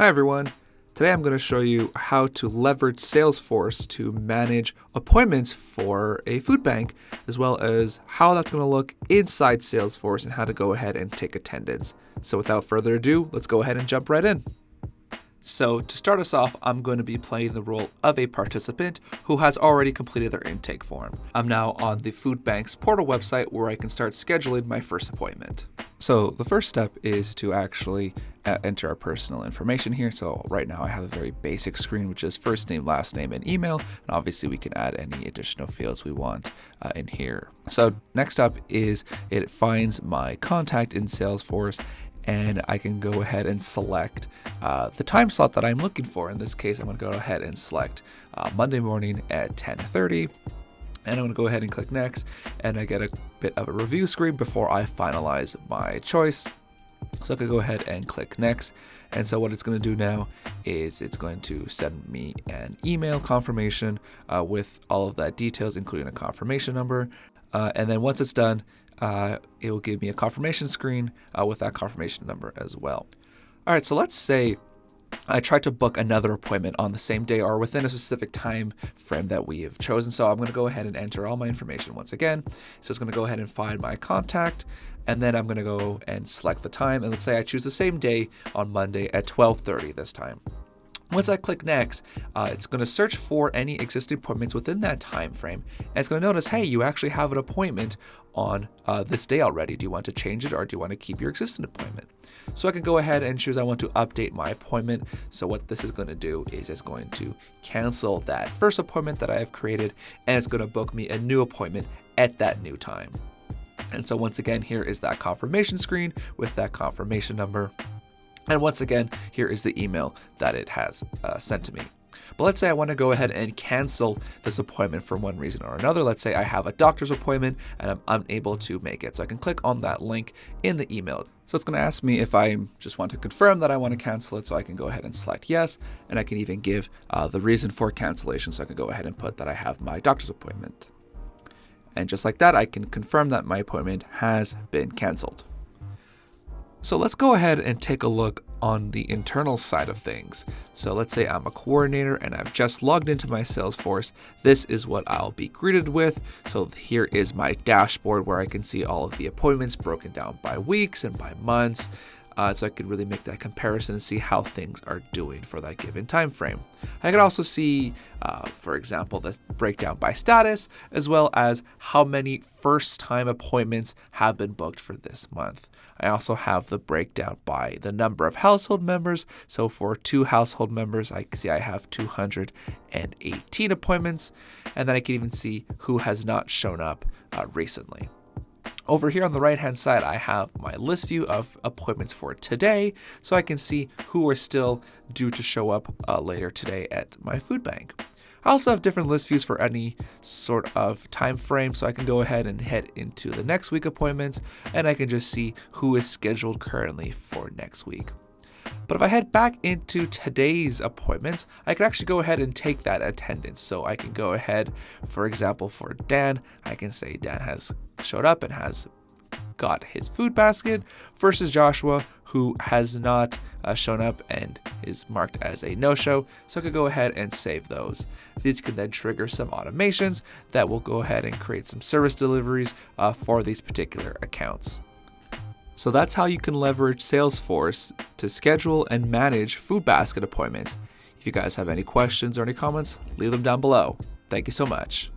Hi everyone. Today I'm going to show you how to leverage Salesforce to manage appointments for a food bank, as well as how that's going to look inside Salesforce and how to go ahead and take attendance. So without further ado, let's go ahead and jump right in. So to start us off, I'm going to be playing the role of a participant who has already completed their intake form. I'm now on the food bank's portal website where I can start scheduling my first appointment. So the first step is to actually enter our personal information here. So right now I have a very basic screen, which is first name, last name, and email. And obviously we can add any additional fields we want in here. So next up is it finds my contact in Salesforce, and I can go ahead and select the time slot that I'm looking for. In this case, I'm going to go ahead and select Monday morning at 10:30. And I'm going to go ahead and click next, and I get a bit of a review screen before I finalize my choice. So I can go ahead and click next. And so what it's going to do now is it's going to send me an email confirmation with all of that details, including a confirmation number. And then once it's done, it will give me a confirmation screen with that confirmation number as well. All right, so let's say I tried to book another appointment on the same day or within a specific time frame that we have chosen. So I'm going to go ahead and enter all my information once again. So it's going to go ahead and find my contact, and then I'm going to go and select the time. And let's say I choose the same day on Monday at 12:30 this time. Once I click next, it's going to search for any existing appointments within that time frame. And it's going to notice, hey, you actually have an appointment on this day already. Do you want to change it, or do you want to keep your existing appointment? So I can go ahead and choose I want to update my appointment. So what this is going to do is it's going to cancel that first appointment that I have created, and it's going to book me a new appointment at that new time. And so once again, here is that confirmation screen with that confirmation number. And once again, here is the email that it has sent to me. But let's say I want to go ahead and cancel this appointment for one reason or another. Let's say I have a doctor's appointment and I'm unable to make it. So I can click on that link in the email. So it's going to ask me if I just want to confirm that I want to cancel it. So I can go ahead and select yes. And I can even give the reason for cancellation. So I can go ahead and put that I have my doctor's appointment. And just like that, I can confirm that my appointment has been canceled. So let's go ahead and take a look on the internal side of things. So let's say I'm a coordinator and I've just logged into my Salesforce. This is what I'll be greeted with. So here is my dashboard where I can see all of the appointments broken down by weeks and by months. So I can really make that comparison and see how things are doing for that given time frame. I can also see, for example, the breakdown by status, as well as how many first-time appointments have been booked for this month. I also have the breakdown by the number of household members. So for 2 household members, I can see I have 218 appointments, and then I can even see who has not shown up recently. Over here on the right-hand side, I have my list view of appointments for today, so I can see who are still due to show up later today at my food bank. I also have different list views for any sort of time frame, so I can go ahead and head into the next week appointments, and I can just see who is scheduled currently for next week. But if I head back into today's appointments, I can actually go ahead and take that attendance. So I can go ahead, for example, for Dan, I can say Dan has showed up and has got his food basket, versus Joshua, who has not shown up and is marked as a no-show. So I could go ahead and save those. These can then trigger some automations that will go ahead and create some service deliveries for these particular accounts. So that's how you can leverage Salesforce to schedule and manage food basket appointments. If you guys have any questions or any comments, leave them down below. Thank you so much.